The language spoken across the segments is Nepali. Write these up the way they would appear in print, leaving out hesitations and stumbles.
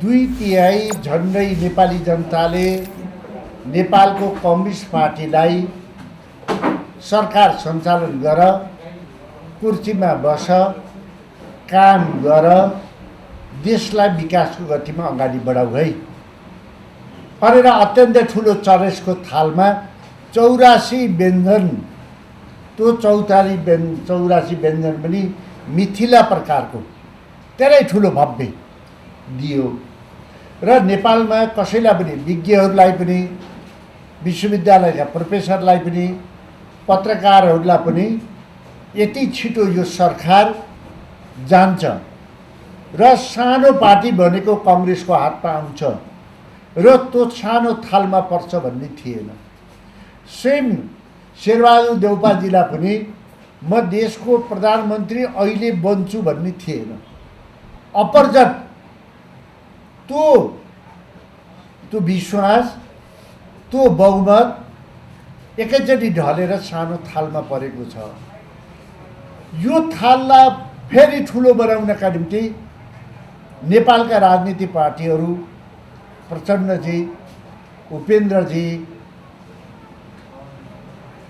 2/3 झन्डै नेपाली जनताले नेपालको कम्युनिस्ट पार्टीलाई सरकार सञ्चालन गर, कुर्सीमा बस, काम गर, देशलाई विकासको गतिमा अगाडि बढाऊ है भनेर अत्यन्तै ठुलो चरेसको थालमा 84 व्यञ्जन, त्यो 84 व्यञ्जन पनि मिथिला प्रकारको धेरै ठुलो भव्य दियो र नेपालमा कसैलाई पनि, विज्ञहरूलाई पनि, विश्वविद्यालयका प्रोफेसरलाई पनि, पत्रकारहरूलाई पनि यति छिटो यो सरकार जान्छ र सानो पार्टी भनेको कङ्ग्रेसको हातमा आउँछ र त्यो सानो थालमा पर्छ भन्ने थिएन। स्वयं शेरबहादुर देउपाजीलाई पनि म देशको प्रधानमन्त्री अहिले बन्छु भन्ने थिएन। अपरजट त्यो विश्वास, त्यो बहुमत एकैचोटि ढलेर सानो थालमा परेको छ। यो थाललाई फेरि ठुलो बनाउनका निम्ति नेपालका राजनीतिक पार्टीहरू, प्रचण्डजी, उपेन्द्रजी,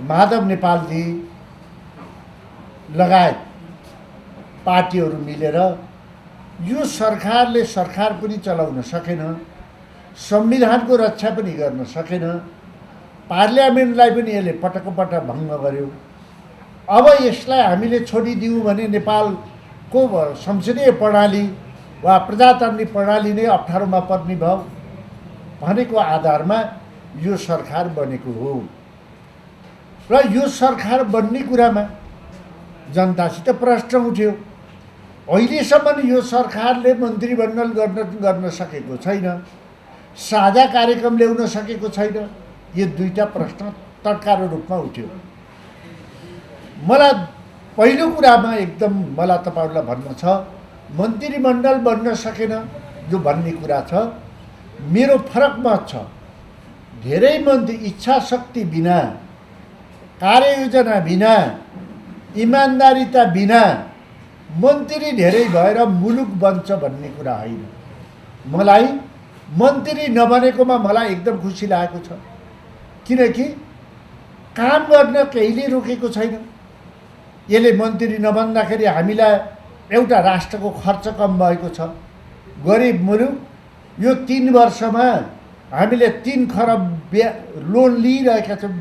माधव नेपालजी लगायत पार्टीहरू मिलेर यो सरकारले सरकार पनि चलाउन सकेन, संविधानको रक्षा पनि गर्न सकेन, पार्लियामेन्टलाई पनि यसले पटकपटक भङ्ग गर्यो। अब यसलाई हामीले छोडिदियौँ भने नेपालको संसदीय प्रणाली वा प्रजातान्त्रिक प्रणाली नै अप्ठ्यारोमा पर्ने भयो भनेको आधारमा यो सरकार बनेको हो र यो सरकार बन्ने कुरामा जनतासित प्रश्न उठ्यो। अहिलेसम्म यो सरकारले मन्त्रीमण्डल गर्न सकेको छैन, साझा कार्यक्रम ल्याउन सकेको छैन। यो दुईटा प्रश्न तत्काल रूपमा उठ्यो। मलाई पहिलो कुरामा एकदम मलाई तपाईहरुलाई भन्न छ, मन्त्रीमण्डल बन्न सकेन जो भन्ने कुरा छ, मेरो फरक मत छ। धेरै मन्त्री इच्छा शक्ति बिना, कार्ययोजना बिना, इमानदारीता बिना मन्त्री धेरै भएर मुलुक बन्छ भन्ने कुरा होइन। मलाई मन्त्री नबनेकोमा मलाई एकदम खुसी लागेको छ, किनकि काम गर्न कहिले रोकेको छैन। यसले मन्त्री नबन्दाखेरि हामीलाई एउटा राष्ट्रको खर्च कम भएको छ। गरिब मुलुक यो 3 वर्षमा हामीले 3 खरब लोन लिइरहेका छौँ।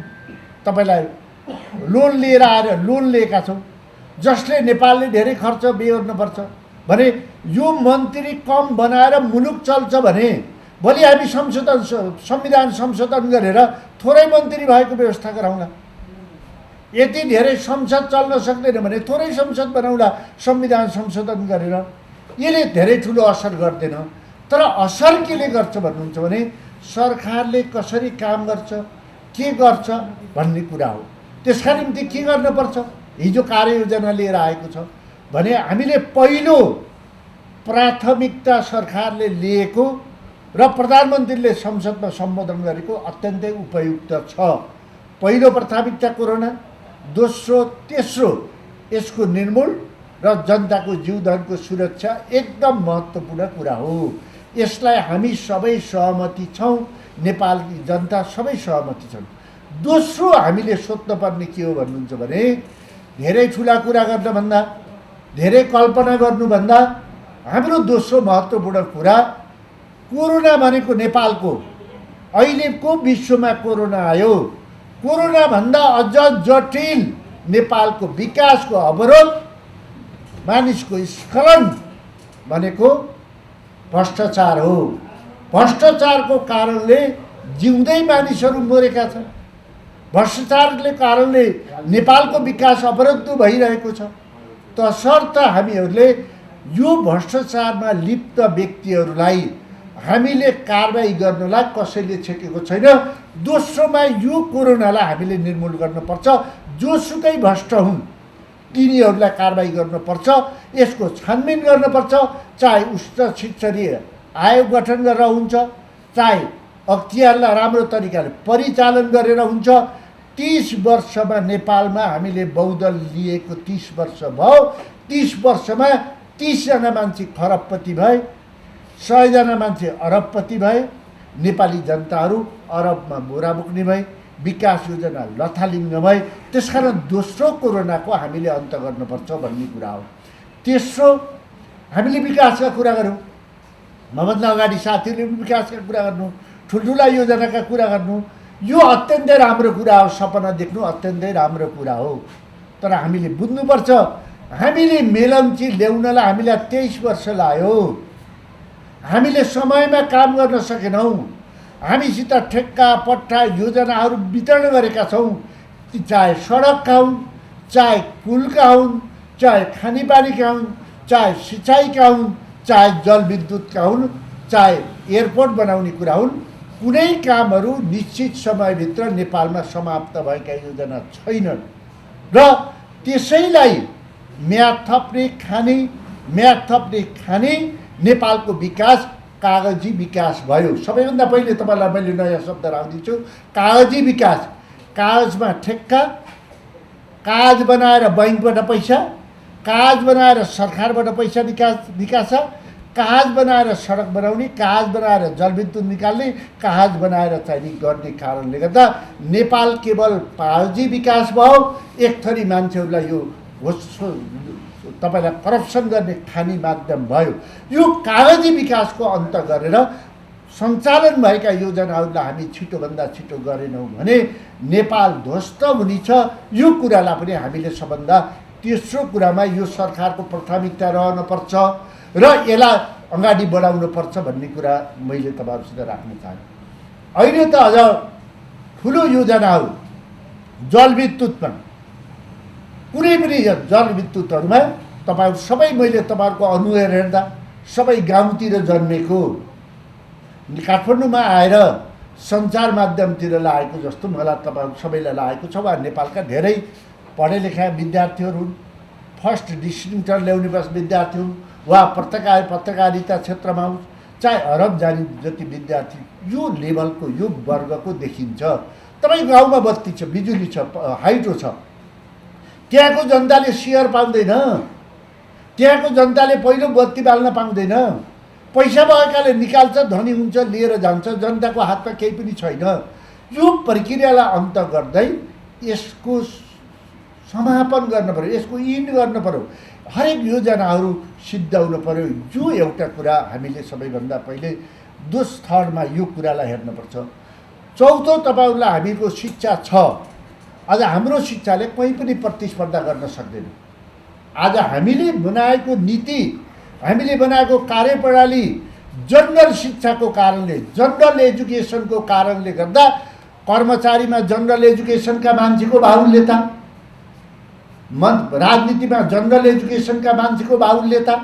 तपाईलाई लोन लिएर आएर लोन लिएका छौँ, जसले नेपालले धेरै खर्च बेहोर्नुपर्छ भने यो मन्त्री कम बनाएर मुलुक चल्छ भने भोलि हामी संविधान संशोधन गरेर थोरै मन्त्री भएको व्यवस्था गराउँला। यति धेरै संसद चल्न सक्दैन भने थोरै संसद बनाउँला संविधान संशोधन गरेर। यसले धेरै ठुलो असर गर्दैन, तर असर केले गर्छ भन्नुहुन्छ भने सरकारले कसरी काम गर्छ, के गर्छ भन्ने कुरा हो। त्यसका निम्ति के गर्नुपर्छ? हिजो कार्ययोजना लिएर आएको छ भने हामीले पहिलो प्राथमिकता सरकारले लिएको र प्रधानमन्त्रीले संसदमा सम्बोधन गरेको अत्यन्तै उपयुक्त छ। पहिलो प्राथमिकता कोरोना, दोस्रो तेस्रो यसको निर्मूल र जनताको जीवधनको सुरक्षा एकदम महत्त्वपूर्ण कुरा हो। यसलाई हामी सबै सहमति छौँ, नेपालकी जनता सबै सहमति छन्। दोस्रो हामीले सोध्नुपर्ने के हो भन्नुहुन्छ भने धेरै ठुला कुरा गर्नुभन्दा, धेरै कल्पना गर्नुभन्दा हाम्रो दोस्रो महत्त्वपूर्ण कुरा कोरोना भनेको नेपालको अहिलेको विश्वमा कोरोना आयो। कोरोना भन्दा अझ जटिल नेपालको विकासको अवरोध, मानिसको स्खलन भनेको भ्रष्टाचार हो। भ्रष्टाचारको कारणले जिउँदै मानिसहरू मरेका छन्। भ्रष्टाचारले कारणले नेपालको विकास अवरुद्ध भइरहेको छ। तसर्थ हामीहरूले यो भ्रष्टाचारमा लिप्त व्यक्तिहरूलाई हामीले कारबाही गर्नलाई कसैले छेकेको छैन। दोस्रोमा यो कोरोनालाई हामीले निर्मूल गर्नुपर्छ। जोसुकै भ्रष्ट हुन् तिनीहरूलाई कारबाही गर्नुपर्छ, यसको छानबिन गर्नुपर्छ। चाहे उच्च शिक्षारीय आयोग गठन गरेर हुन्छ, चाहे अख्तियारलाई राम्रो तरिकाले परिचालन गरेर हुन्छ। 30 वर्षमा नेपालमा हामीले बहुदल लिएको 30 वर्ष भयो। 30 वर्षमा 30 जना मान्छे खरबपति भए, 100जना मान्छे अरबपति भए, नेपाली जनताहरू अरबमा बोरा बोक्ने भए, विकास योजना लथालिङ्ग भए। त्यसकारण दोस्रो कोरोनाको हामीले अन्त गर्नुपर्छ भन्ने कुरा हो। तेस्रो, हामीले विकासका कुरा गऱ्यौँ, मभन्दा अगाडि साथीहरूले पनि विकासका कुरा गर्नु, ठुल्ठुला योजनाका कुरा गर्नु, यो अत्यन्तै राम्रो कुरा हो। सपना देख्नु अत्यन्तै राम्रो कुरा हो। तर हामीले बुझ्नुपर्छ, हामीले मेलम्ची ल्याउनलाई हामीलाई 23 वर्ष लाग्यो। हामीले समयमा काम गर्न सकेनौँ। हामीसित ठेक्का पट्टा योजनाहरू वितरण गरेका छौँ, चाहे सडकका हुन्, चाहे पुलका हुन्, चाहे खानेपानीका हुन्, चाहे सिँचाइका हुन्, चाहे जलविद्युतका हुन्, चाहे एयरपोर्ट बनाउने कुरा हुन्। कुनै कामहरू निश्चित समयभित्र नेपालमा समाप्त भएका योजना छैनन् र त्यसैलाई म्याद थप्ने खाने नेपालको विकास कागजी विकास भयो। सबैभन्दा पहिले तपाईँलाई मैले नयाँ शब्द राखिदिन्छु, कागजी विकास। कागजमा ठेक्का, कागज बनाएर बैङ्कबाट पैसा, कागज बनाएर सरकारबाट पैसा निकास, कागज बनाएर सडक बनाउने, कागज बनाएर जलविद्युत निकाल्ने, कागज बनाएर चाहिँ गर्ने कारणले गर्दा नेपाल केवल कागजी विकास भयो। एक थरी मान्छेहरूलाई यो तपाईँलाई करप्सन गर्ने खानी माध्यम भयो। यो कागजी विकासको अन्त गरेर सञ्चालन भएका योजनाहरूलाई हामी छिटोभन्दा छिटो गरेनौँ भने नेपाल ध्वस्त हुनेछ। यो कुरालाई पनि हामीले सबभन्दा तेस्रो कुरामा यो सरकारको प्राथमिकता रहनुपर्छ र यसलाई अगाडि बढाउनुपर्छ भन्ने कुरा मैले तपाईँहरूसित राख्न चाहेँ। अहिले त अझ ठुलो योजनाहरू जलविद्युतमा, कुनै पनि जलविद्युतहरूमा तपाईँहरू सबै, मैले तपाईँहरूको अनुहार हेर्दा सबै गाउँतिर जन्मेको, काठमाडौँमा आएर सञ्चार माध्यमतिर लागेको जस्तो मलाई तपाईँहरू सबैलाई लागेको छ। वा नेपालका धेरै पढे लेखा विद्यार्थीहरू हुन्, फर्स्ट डिस्टिङटर ल्याउने बस विद्यार्थी हुन्, वा पत्रकारिता क्षेत्रमा हुन्, चाहे अरब जाने जति विद्यार्थी यो लेभलको, यो वर्गको देखिन्छ। तपाईँको गाउँमा बत्ती छ, बिजुली छ, हाइड्रो छ, त्यहाँको जनताले सेयर पाउँदैन, त्यहाँको जनताले पहिलो बत्ती बाल्न पाउँदैन। पैसा भएकाले निकाल्छ, धनी हुन्छ, लिएर जान्छ, जनताको हातमा केही पनि छैन। यो प्रक्रियालाई अन्त गर्दै यसको समापन गर्न पर्यो, यसको इन्ड गर्न पर्यो, हरेक योजनाहरू सिद्ध्याउन पर्यो। यो एउटा कुरा हामीले सबैभन्दा पहिले दोस्रो यो कुरालाई हेर्नुपर्छ। चौथो, तपाईँहरूलाई हामीको शिक्षा छ। आज हाम्रो शिक्षाले कहीँ पनि प्रतिस्पर्धा गर्न सक्दैन। आज हामीले बनाएको नीति, हामीले बनाएको कार्यप्रणाली जनरल शिक्षाको कारणले, जनरल एजुकेसनको कारणले गर्दा कर्मचारीमा जनरल एजुकेसनका मान्छेको बाहुल्यता, राजनीतिमा जनरल एजुकेसनका मान्छेको बाहुल्यता,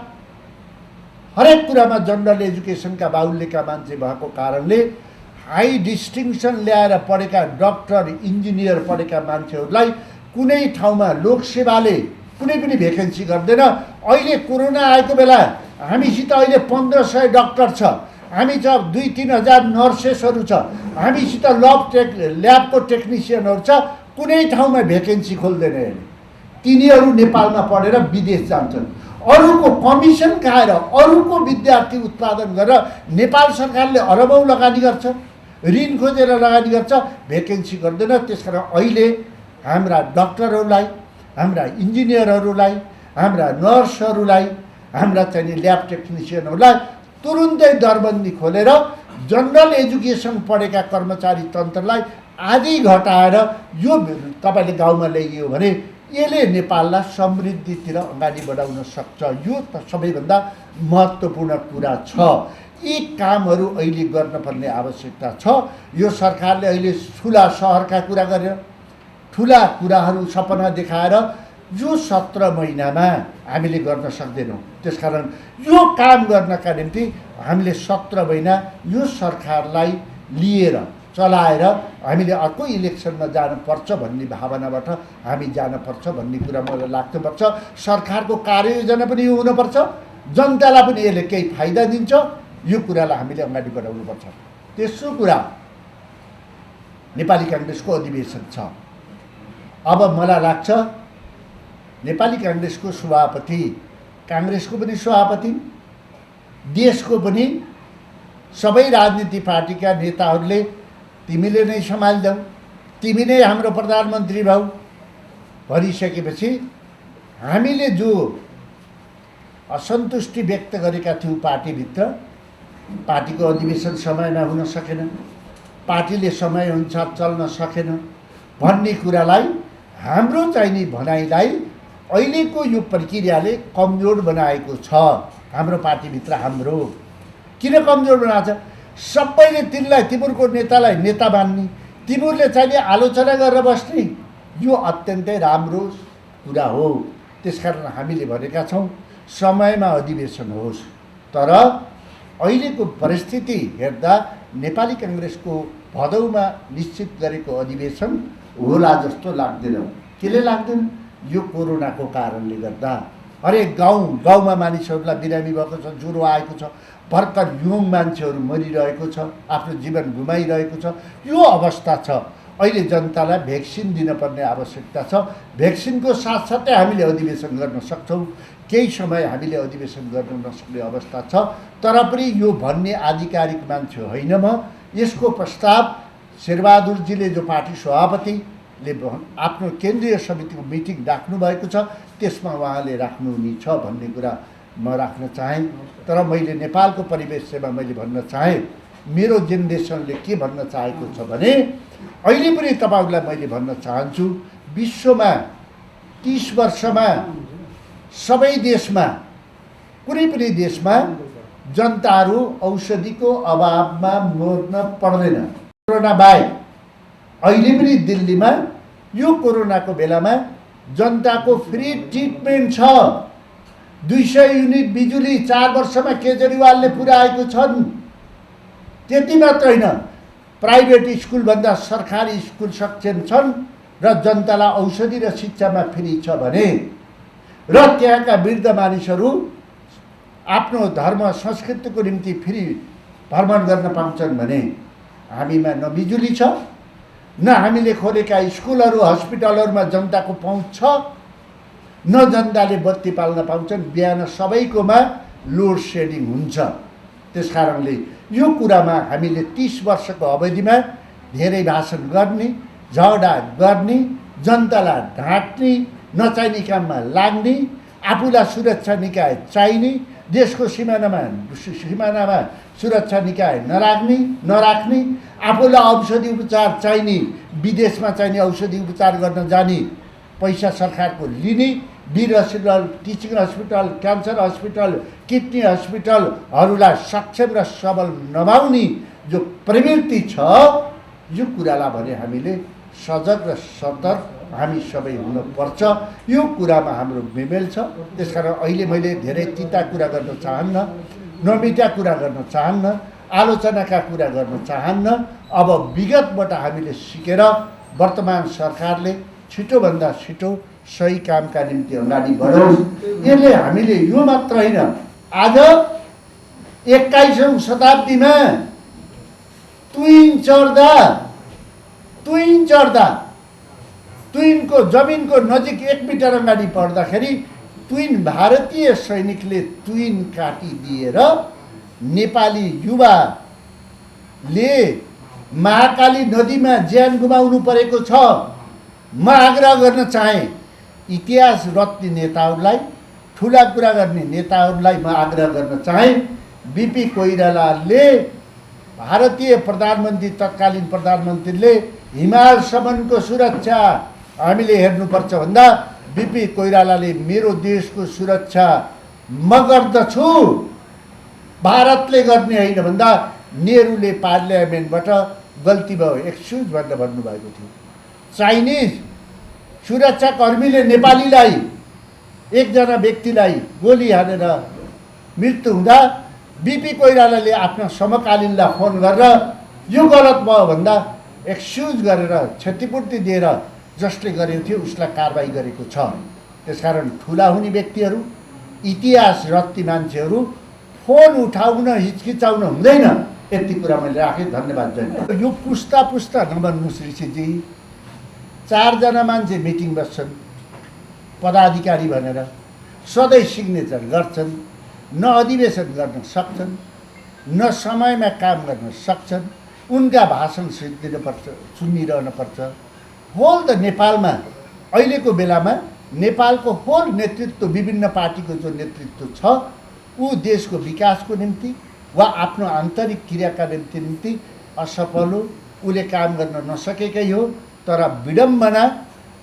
हरेक कुरामा जनरल एजुकेसनका बाहुल्यका मान्छे भएको कारणले हाई डिस्टिङसन ल्याएर पढेका डाक्टर, इन्जिनियर पढेका मान्छेहरूलाई कुनै ठाउँमा लोकसेवाले कुनै पनि भेकेन्सी गर्दैन। अहिले कोरोना आएको बेला हामीसित अहिले 1500 डाक्टर छ, हामी छ 2-3 हजार नर्सेसहरू छ, हामीसित ल्याबको टेक्निसियनहरू छ, कुनै ठाउँमा भेकेन्सी खोल्दैन। तिनीहरू नेपालमा पढेर विदेश जान्छन्, अरूको कमिसन खाएर, अरूको विद्यार्थी उत्पादन गरेर नेपाल सरकारले अरबौँ लगानी गर्छ, ऋण खोजेर लगानी गर्छ, भेकेन्सी गर्दैन। त्यसकारण अहिले हाम्रा डाक्टरहरूलाई, हाम्रा इन्जिनियरहरूलाई, हाम्रा नर्सहरूलाई, हाम्रा चाहिँ ल्याब टेक्निसियनहरूलाई तुरुन्तै दरबन्दी खोलेर जनरल एजुकेसन पढेका कर्मचारी तन्त्रलाई आदि घटाएर यो तपाईँले गाउँमा ल्याइयो भने यसले नेपाललाई समृद्धितिर अगाडि बढाउन सक्छ। यो त सबैभन्दा महत्त्वपूर्ण कुरा छ। यी कामहरू अहिले गर्नुपर्ने आवश्यकता छ। यो सरकारले अहिले ठुला सहरका कुरा गर्यो, ठुला कुराहरू सपना देखाएर यो 17 महिनामा हामीले गर्न सक्दैनौँ। त्यसकारण यो काम गर्नका निम्ति हामीले 17 महिना यो सरकारलाई लिएर चलाएर हामीले अर्को इलेक्सनमा जानुपर्छ भन्ने भावनाबाट हामी जानुपर्छ भन्ने कुरा मलाई लाग्नुपर्छ। सरकारको कार्ययोजना पनि यो हुनुपर्छ, जनतालाई पनि यसले केही फाइदा दिन्छ, यो कुरालाई हामीले अगाडि बढाउनुपर्छ। तेस्रो कुरा, नेपाली काङ्ग्रेसको अधिवेशन छ। अब मलाई लाग्छ नेपाली काङ्ग्रेसको सभापति, काङ्ग्रेसको पनि सभापति, देशको पनि सबै राजनीतिक पार्टीका नेताहरूले तिमीले नै सम्हाल्दैौ, तिमी नै हाम्रो प्रधानमन्त्री भौ भनिसकेपछि हामीले जो असन्तुष्टि व्यक्त गरेका थियौँ पार्टीभित्र, पार्टीको अधिवेशन समयमा हुन सकेन, पार्टीले समय अनुसार चल्न सकेन भन्ने कुरालाई, हाम्रो चाहिने भनाइलाई अहिलेको यो प्रक्रियाले कमजोर बनाएको छ। हाम्रो पार्टीभित्र हाम्रो किन कमजोर बनाएको छ? सबैले तिनलाई, तिमीहरूको नेतालाई नेता मान्ने, तिमीहरूले चाहिने आलोचना गरेर बस्ने, यो अत्यन्तै राम्रो कुरा हो। त्यसकारण हामीले भनेका छौँ समयमा अधिवेशन होस्, तर अहिलेको परिस्थिति हेर्दा नेपाली काङ्ग्रेसको भदौमा निश्चित गरेको अधिवेशन होला जस्तो लाग्दैन। केले लाग्दैन? यो कोरोनाको कारणले गर्दा हरेक गाउँमा मानिसहरूलाई बिरामी भएको छ, ज्वरो आएको छ, भर्खर युङ मान्छेहरू मरिरहेको छ, आफ्नो जीवन गुमाइरहेको छ। यो अवस्था छ। अहिले जनतालाई भ्याक्सिन दिनुपर्ने आवश्यकता छ। भ्याक्सिनको साथसाथै हामीले अधिवेशन गर्न सक्छौँ। केही समय हामीले अधिवेशन गर्न नसक्ने अवस्था छ। तर पनि यो भन्ने आधिकारिक मान्छे होइन म। यसको प्रस्ताव शेरबहादुरजीले, जो पार्टी सभापतिले आफ्नो केन्द्रीय समितिको मिटिङ राख्नु भएको छ, त्यसमा उहाँले राख्नुहुने छ भन्ने कुरा म राख्न चाहेँ। तर मैले नेपालको परिवेशमा मैले भन्न चाहेँ, मेरो जेनेरेसनले के भन्न चाहेको छ भने, अहिले पनि तपाईँहरूलाई मैले भन्न चाहन्छु, विश्वमा 30 वर्षमा सबै देशमा, कुनै पनि देशमा जनताहरू औषधिको अभावमा मर्न पर्दैन। कोरोना बाहेक अहिले पनि दिल्लीमा यो कोरोनाको बेलामा जनताको फ्री ट्रिटमेन्ट छ। 200 युनिट बिजुली 4 वर्षमा केजरीवालले पुर्याएको छन्। त्यति मात्र होइन, प्राइभेट स्कुलभन्दा सरकारी स्कुल सक्षम छन् र जनतालाई औषधि र शिक्षामा फ्री छ भने, र त्यहाँका वृद्ध मानिसहरू आफ्नो धर्म संस्कृतिको निम्ति फ्री भ्रमण गर्न पाउँछन् भने हामीमा न बिजुली छ, न हामीले खोलेका स्कुलहरू हस्पिटलहरूमा जनताको पहुँच छ, न जनताले बत्ती पाल्न पाउँछन्। बिहान सबैकोमा लोड सेडिङ हुन्छ। त्यसकारणले यो कुरामा हामीले 30 वर्षको अवधिमा धेरै भाषण गर्ने, झगडा गर्ने, जनतालाई ढाँट्ने, नचाहिने काममा लाग्ने, आफूलाई सुरक्षा निकाय चाहिने, देशको सिमानामा सुरक्षा निकाय नराख्ने, आफूलाई औषधि उपचार चाहिने, विदेशमा चाहिने औषधि उपचार गर्न जाने, पैसा सरकारको लिने, Bir hospital, teaching hospital, cancer hospital, kidney हस्पिटलहरूलाई सक्षम र सबल नभाउने जो प्रवृत्ति छ, यो कुरालाई भने हामीले सजग र सतर्क हामी सबै हुनुपर्छ। यो कुरामा हाम्रो बेमेल छ। त्यसकारण अहिले मैले धेरै तिता कुरा गर्न चाहन्न, नमिठा कुरा गर्न चाहन्न, आलोचनाका कुरा गर्न चाहन्न। अब विगतबाट हामीले सिकेर वर्तमान सरकारले छिटोभन्दा छिटो सही कामका निम्ति अगाडि बढौँ। यसले हामीले यो मात्र होइन, आज 21औं शताब्दीमा तुइनको जमिनको नजिक 1 मिटर अगाडि पर्दाखेरि तुइन भारतीय सैनिकले तुइन काटिदिएर नेपाली युवाले महाकाली नदीमा ज्यान गुमाउनु परेको छ। म आग्रह गर्न चाहेँ, इतिहास रत्ने नेताहरूलाई, ठुला कुरा गर्ने नेताहरूलाई म आग्रह गर्न चाहेँ, बीपी कोइरालाले, भारतीय प्रधानमन्त्री, तत्कालीन प्रधानमन्त्रीले हिमालसम्मको सुरक्षा हामीले हेर्नुपर्छ भन्दा बीपी कोइरालाले मेरो देशको सुरक्षा म गर्दछु, भारतले गर्ने होइन भन्दा नेहरूले पार्लियामेन्टबाट गल्ती भयो, एक्सक्युज भनेर भन्नुभएको थियो। चाइनिज सुरक्षाकर्मीले नेपालीलाई, एकजना व्यक्तिलाई गोली हानेर मृत्यु हुँदा बीपी कोइरालाले आफ्ना समकालीनलाई फोन गरेर यो गलत भयो भन्दा एक्सक्युज गरेर क्षतिपूर्ति दिएर जसले गरेको थियो उसलाई कारबाही गरेको छ। त्यसकारण ठुला हुने व्यक्तिहरू, इतिहास रत्ती मान्छेहरू फोन उठाउन हिचकिचाउन हुँदैन। यति कुरा मैले राखेँ। धन्यवाद। जय। यो पुस्ता नबन्नुहोस् ऋषिजी। 4 जना मान्छे मिटिङ बस्छन् पदाधिकारी भनेर, सधैँ सिग्नेचर गर्छन्, न अधिवेशन गर्न सक्छन्, न समयमा काम गर्न सक्छन्, उनका भाषण सुनिरहनुपर्छ। होल द नेपालमा अहिलेको बेलामा नेपालको होल नेतृत्व, विभिन्न पार्टीको जो नेतृत्व छ, ऊ देशको विकासको निम्ति वा आफ्नो आन्तरिक क्रियाका निम्ति असफल हो, उसले काम गर्न नसकेकै हो। तर विडम्बना,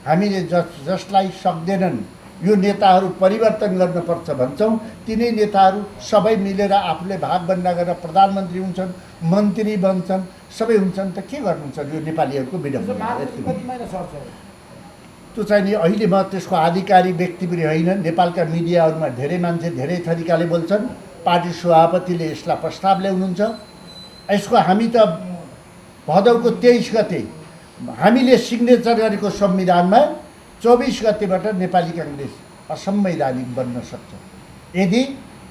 हामीले जसलाई सक्दैनन् यो नेताहरू परिवर्तन गर्नुपर्छ भन्छौँ, तिनै नेताहरू सबै मिलेर आफूले भागभन्डा गरेर प्रधानमन्त्री हुन्छन्, मन्त्री बन्छन्, सबै हुन्छन्। त के गर्नुहुन्छ? यो नेपालीहरूको विडम्बना। त्यो चाहिँ नि अहिले म त्यसको आधिकारिक व्यक्ति पनि होइन। नेपालका मिडियाहरूमा धेरै मान्छे धेरै तरिकाले बोल्छन्। पार्टी सभापतिले यसलाई प्रस्ताव ल्याउनुहुन्छ। यसको हामी त भदौको 23 गते हामीले सिग्नेचर गरेको संविधानमा 24 गतेबाट नेपाली काङ्ग्रेस असंवैधानिक बन्न सक्छ यदि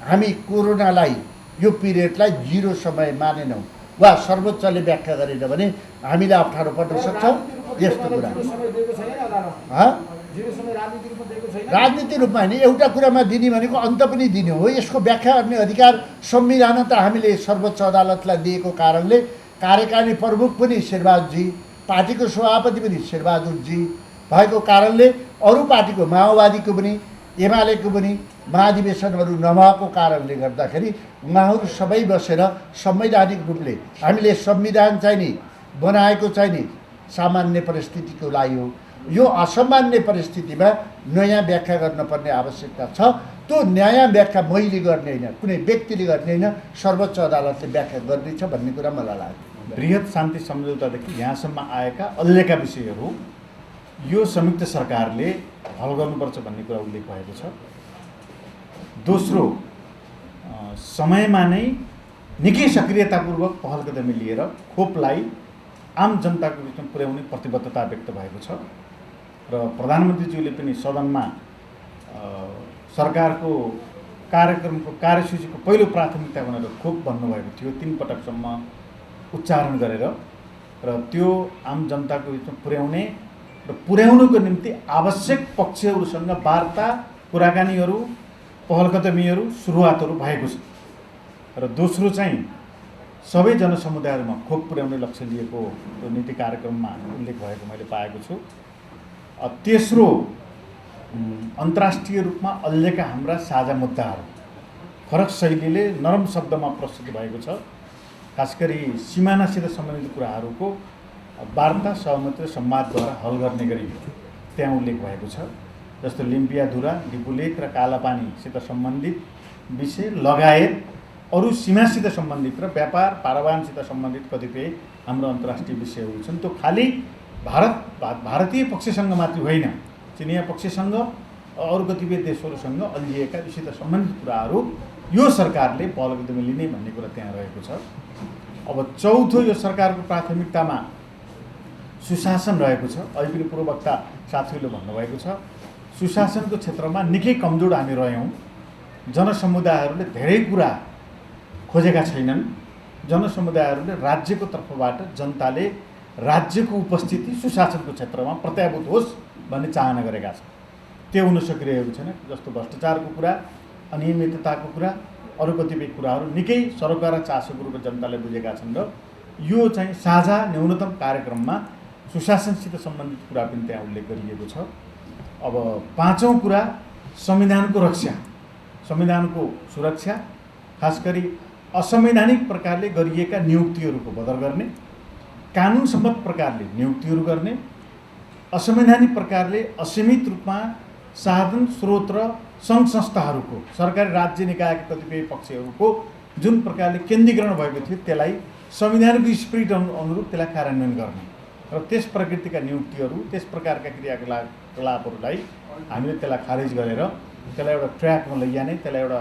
हामी कोरोनालाई, यो पिरियडलाई 0 समय मानेनौँ वा सर्वोच्चले व्याख्या गरेन भने हामीलाई अप्ठ्यारो पर्न सक्छ। यस्तो कुरा राजनीति रूपमा होइन, एउटा कुरामा दिने भनेको अन्त पनि दिने हो। यसको व्याख्या गर्ने अधिकार संविधान त हामीले सर्वोच्च अदालतलाई दिएको कारणले कार्यकारिणी प्रमुख पनि शेरबहादुरजी, पार्टीको सभापति पनि शेरबहादुरजी भएको कारणले अरू पार्टीको, माओवादीको पनि, एमालेको पनि महाधिवेशनहरू नभएको कारणले गर्दाखेरि उहाँहरू सबै बसेर संवैधानिक रूपले हामीले संविधान चाहिँ नि बनाएको चाहिँ नि सामान्य परिस्थितिको लागि हो। यो असामान्य परिस्थितिमा नयाँ व्याख्या गर्नुपर्ने आवश्यकता छ। त्यो नयाँ व्याख्या मैले गर्ने होइन, कुनै व्यक्तिले गर्ने होइन, सर्वोच्च अदालतले व्याख्या गर्नेछ भन्ने कुरा मलाई लाग्छ। बृहत शान्ति सम्झौतादेखि यहाँसम्म आएका अहिलेका विषयहरू यो संयुक्त सरकारले हल गर्नुपर्छ भन्ने कुरा उल्लेख भएको छ। दोस्रो, समयमा नै निकै सक्रियतापूर्वक पहल कदमी लिएर खोपलाई आम जनताको बिचमा पुर्याउने प्रतिबद्धता व्यक्त भएको छ र प्रधानमन्त्रीज्यूले पनि सदनमा सरकारको कार्यक्रमको कार्यसूचीको पहिलो प्राथमिकता भनेर खोप भन्नुभएको थियो 3 पटकसम्म उच्चारण गरेर, र त्यो आम जनताको बिचमा पुर्याउने र पुर्याउनुको निम्ति आवश्यक पक्षहरूसँग वार्ता, कुराकानीहरू, पहलकदमीहरू, सुरुवातहरू भएको छ। र दोस्रो चाहिँ सबै जनसमुदायहरूमा खोप पुर्याउने लक्ष्य लिएको त्यो नीति कार्यक्रममा उल्लेख भएको मैले पाएको छु। तेस्रो, अन्तर्राष्ट्रिय रूपमा अहिलेका हाम्रा साझा मुद्दाहरू फरक शैलीले नरम शब्दमा प्रस्तुत भएको छ। खास गरी सिमानासित सम्बन्धित कुराहरूको वार्ता, सहमति र संवादद्वारा हल गर्ने गरी त्यहाँ उल्लेख भएको छ। जस्तो लिम्पियाधुरा, डिपुलेक र कालापानीसित सम्बन्धित विषय लगायत अरू सीमासित सम्बन्धित र व्यापार पारावानसित सम्बन्धित कतिपय हाम्रो अन्तर्राष्ट्रिय विषयहरू छन्। त्यो खालि भारतीय पक्षसँग मात्रै होइन, चिनिया पक्षसँग, अरू कतिपय देशहरूसँग अल्झिएका विषयसित सम्बन्धित कुराहरू यो सरकारले पहल कदमी लिने भन्ने कुरा त्यहाँ रहेको छ। अब चौथो, यो सरकारको प्राथमिकतामा सुशासन रहेको छ। अहिले पनि पूर्ववक्ता साथीहरूले भन्नुभएको छ, सुशासनको क्षेत्रमा निकै कमजोर हामी रह्यौँ। जनसमुदायहरूले धेरै कुरा खोजेका छैनन्। जनसमुदायहरूले राज्यको तर्फबाट जनताले राज्यको उपस्थिति सुशासनको क्षेत्रमा प्रत्याभूत होस् भन्ने चाहना गरेका छन्। त्यो हुन सकिरहेको छैन। जस्तो भ्रष्टाचारको कुरा, अनियमितताको कुरा, अरू कतिपय कुराहरू निकै सरकार र चासोको रूपमा जनताले बुझेका छन् र यो चाहिँ साझा न्यूनतम कार्यक्रममा सुशासनसित सम्बन्धित कुरा पनि त्यहाँ उल्लेख गरिएको छ। अब पाँचौँ कुरा, संविधानको रक्षा, संविधानको सुरक्षा, खास गरी असंवैधानिक प्रकारले गरिएका नियुक्तिहरूको बदर गर्ने, कानुन सम्मत प्रकारले नियुक्तिहरू गर्ने, असंवैधानिक प्रकारले असीमित रूपमा साधन स्रोत र सङ्घ संस्थाहरूको, सरकारी राज्य निकायका कतिपय पक्षहरूको जुन प्रकारले केन्द्रीकरण भएको थियो त्यसलाई संविधानको स्पिरिट अनुरूप त्यसलाई कार्यान्वयन गर्ने र त्यस प्रकृतिका नियुक्तिहरू, त्यस प्रकारका क्रियाकलापहरूलाई हामीले त्यसलाई खारेज गरेर त्यसलाई एउटा ट्र्याकमा लैजाने, त्यसलाई एउटा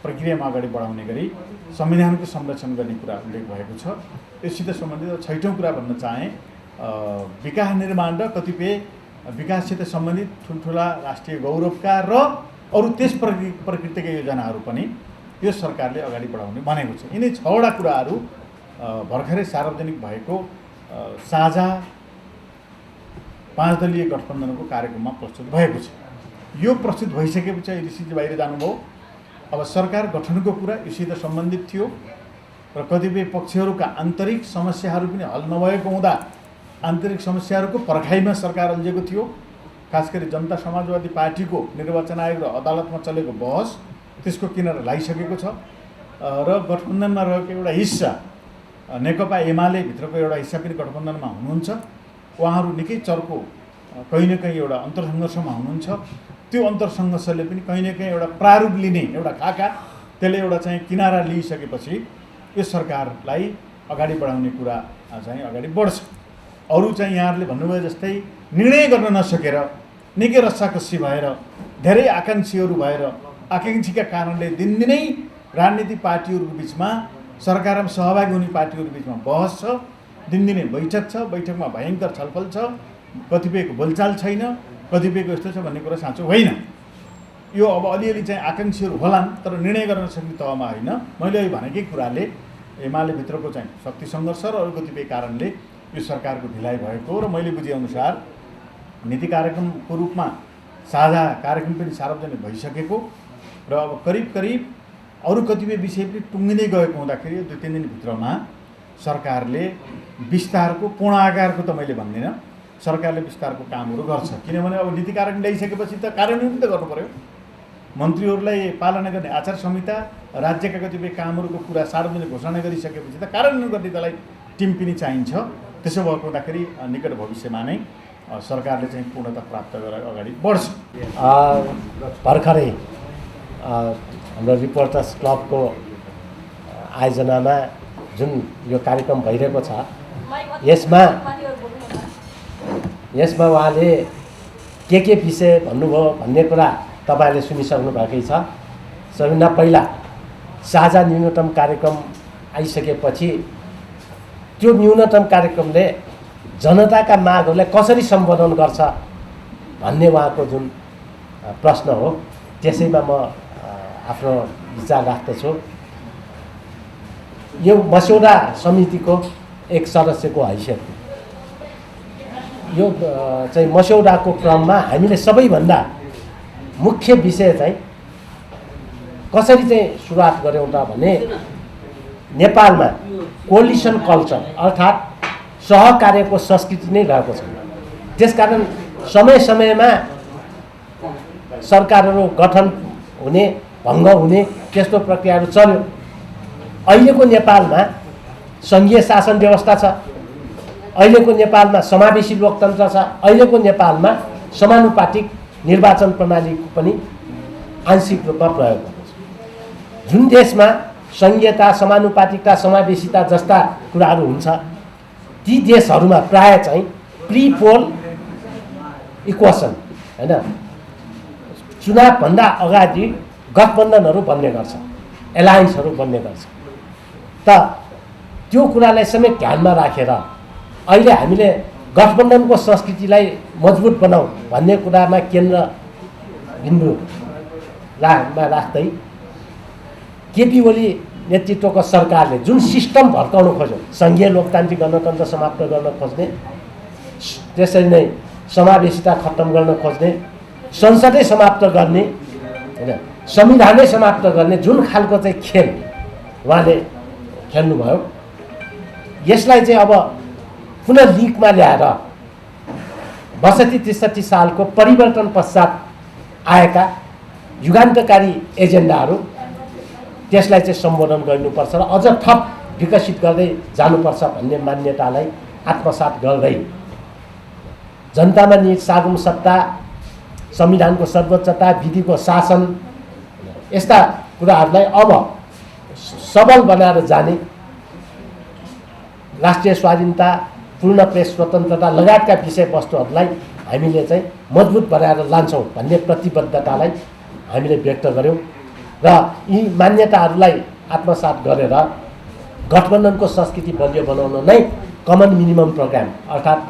प्रक्रियामा अगाडि बढाउने गरी संविधानको संरक्षण गर्ने कुरा उल्लेख भएको छ। यससित सम्बन्धित छैटौँ कुरा भन्न चाहेँ, विकास निर्माण र कतिपय विकाससित सम्बन्धित ठुल्ठुला राष्ट्रिय गौरवका र अरू त्यस प्रकृतिका योजनाहरू पनि यो सरकारले अगाडि बढाउने भनेको छ। यिनै 6वटा कुराहरू भर्खरै सार्वजनिक भएको साझा 5 दलीय गठबन्धनको कार्यक्रममा प्रस्तुत भएको छ। यो प्रस्तुत भइसकेपछि ऋषिजी बाहिर जानुभयो। अब सरकार गठनको कुरा योसित सम्बन्धित थियो। र कतिपय पक्षहरूका आन्तरिक समस्याहरू पनि हल नभएको हुँदा आन्तरिक समस्याहरूको पर्खाइमा सरकार अल्झेको थियो। खास गरी जनता समाजवादी पार्टीको निर्वाचन आयोग र अदालतमा चलेको बहस त्यसको किनारा लगाइसकेको छ र गठबन्धनमा रहेको एउटा हिस्सा नेकपा एमाले भित्रको एउटा हिस्सा पनि गठबन्धनमा हुनुहुन्छ। उहाँहरू निकै चर्को कहीँ न कहीँ एउटा अन्तरसङ्घर्षमा हुनुहुन्छ। त्यो अन्तरसङ्घर्षले पनि कहीँ न कहीँ एउटा प्रारूप लिने एउटा खाका त्यसले एउटा चाहिँ किनारा लिइसकेपछि यो सरकारलाई अगाडि बढाउने कुरा चाहिँ अगाडि बढ्छ। अरू चाहिँ यहाँहरूले भन्नुभयो जस्तै निर्णय गर्न नसकेर निकै रस्साकस्सी भएर धेरै आकाङ्क्षीहरू भएर आकाङ्क्षीका कारणले दिनदिनै राजनीतिक पार्टीहरूको बिचमा सरकारमा सहभागी हुने पार्टीहरू बिचमा बहस छ, दिनदिनै बैठक छ, बैठकमा भयङ्कर छलफल छ, कतिपयको बोलचाल छैन, कतिपयको यस्तो छ भन्ने कुरा साँचो होइन। यो अब अलिअलि चाहिँ आकाङ्क्षीहरू होलान् तर निर्णय गर्न सक्ने तहमा होइन। मैले अहिले भनेकै कुराले एमाले भित्रको चाहिँ शक्ति सङ्घर्ष र अरू कतिपय कारणले यो सरकारको ढिलाइ भएको र मैले बुझेअनुसार नीति कार्यक्रमको रूपमा साझा कार्यक्रम पनि सार्वजनिक भइसकेको र अब करिब करिब अरू कतिपय विषय पनि टुङ्गिँदै गएको हुँदाखेरि 2-3 दिनभित्रमा सरकारले विस्तारको पूर्ण आकारको त मैले भन्दिनँ, सरकारले विस्तारको कामहरू गर्छ। किनभने अब नीति कार्यक्रम ल्याइसकेपछि त कार्यान्वयन त गर्नु पर्यो। मन्त्रीहरूलाई पालना गर्ने आचार संहिता, राज्यका कतिपय कामहरूको कुरा सार्वजनिक घोषणा गरिसकेपछि त कार्यान्वयन गर्ने त्यसलाई टिम पनि चाहिन्छ। त्यसो भएको हुँदाखेरि निकट भविष्यमा नै सरकारले चाहिँ पूर्णता प्राप्त गरेर अगाडि बढ्छ। भर्खरै हाम्रो रिपोर्टर्स क्लबको आयोजनामा जुन यो कार्यक्रम भइरहेको छ यसमा उहाँले के विषय भन्नुभयो भन्ने कुरा तपाईँहरूले सुनिसक्नु भएकै छ। सबैभन्दा पहिला साझा न्यूनतम कार्यक्रम आइसकेपछि त्यो न्यूनतम कार्यक्रमले जनताका मागहरूलाई कसरी सम्बोधन गर्छ भन्ने उहाँको जुन प्रश्न हो त्यसैमा म आफ्नो विचार राख्दछु। यो मस्यौदा समितिको एक सदस्यको हैसियत यो चाहिँ मस्यौदाको क्रममा हामीले सबैभन्दा मुख्य विषय चाहिँ कसरी चाहिँ सुरुवात गऱ्यौँ त भने नेपालमा कोलिसन कल्चर अर्थात् सहकार्यको संस्कृति नै रहेको छ। त्यसकारण समय समयमा सरकारहरू गठन हुने भङ्ग हुने त्यस्तो प्रक्रियाहरू चल्यो। अहिलेको नेपालमा सङ्घीय शासन व्यवस्था छ, अहिलेको नेपालमा समावेशी लोकतन्त्र छ, अहिलेको नेपालमा समानुपातिक निर्वाचन प्रणालीको पनि आंशिक रूपमा प्रयोग गर्दछ। जुन देशमा सङ्घीयता, समानुपातिकता, समावेशिता जस्ता कुराहरू हुन्छ ती देशहरूमा प्राय चाहिँ प्री पोल इक्वेसन हैन चुनावभन्दा अगाडि गठबन्धनहरू बन्ने गर्छ, एलायन्सहरू बन्ने गर्छ। त त्यो कुरालाई समेत ध्यानमा राखेर अहिले हामीले गठबन्धनको संस्कृतिलाई मजबुत बनाऊ भन्ने कुरामा केन्द्र बिन्दुमा राख्दै केपी ओली नेतृत्वको सरकारले जुन सिस्टम भड्काउन खोज्यो, सङ्घीय लोकतान्त्रिक गणतन्त्र समाप्त गर्न खोज्ने, त्यसरी नै समावेशिता खत्तम गर्न खोज्ने, संसदै समाप्त गर्ने हैन, संविधानै समाप्त गर्ने जुन खालको चाहिँ खेल उहाँले खेल्नुभयो यसलाई चाहिँ अब पुनः लिगमा ल्याएर 62-63 सालको परिवर्तन पश्चात आएका युगान्तकारी एजेन्डाहरू त्यसलाई चाहिँ सम्बोधन गर्नुपर्छ र अझ थप विकसित गर्दै जानुपर्छ भन्ने मान्यतालाई आत्मसात गर्दै जनतामा सागुम सत्ता, संविधानको सर्वोच्चता, विधिको शासन यस्ता कुराहरूलाई अब सबल बनाएर जाने, राष्ट्रिय स्वाधीनता, पूर्ण प्रेस स्वतन्त्रता लगायतका विषयवस्तुहरूलाई हामीले चाहिँ मजबुत बनाएर लान्छौँ भन्ने प्रतिबद्धतालाई हामीले व्यक्त गऱ्यौँ र यी मान्यताहरूलाई आत्मसात गरेर गठबन्धनको संस्कृति बलियो बनाउन नै कमन मिनिमम प्रोग्राम अर्थात्